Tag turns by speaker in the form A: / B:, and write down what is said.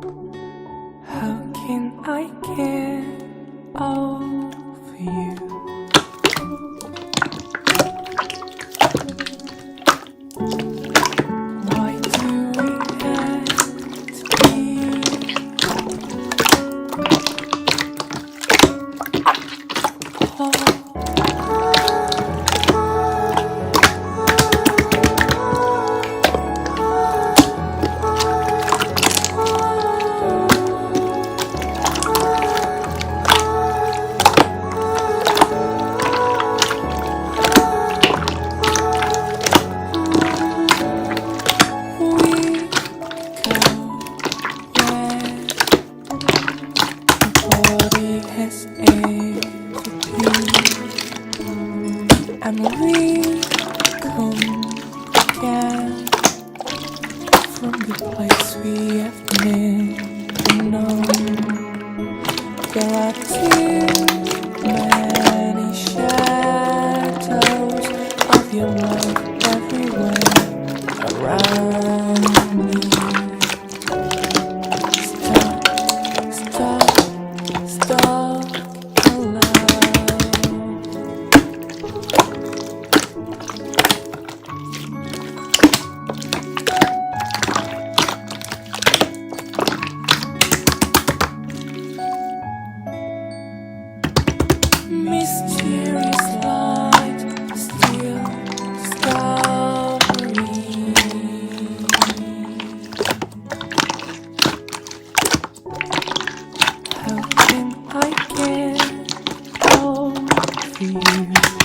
A: How can I get over you? Why do we have to be? And we come again from the place we have never known. There are too many shadows of your love everywhere around me. Stop, alone. Mysterious light, still discovery. How can I get over you?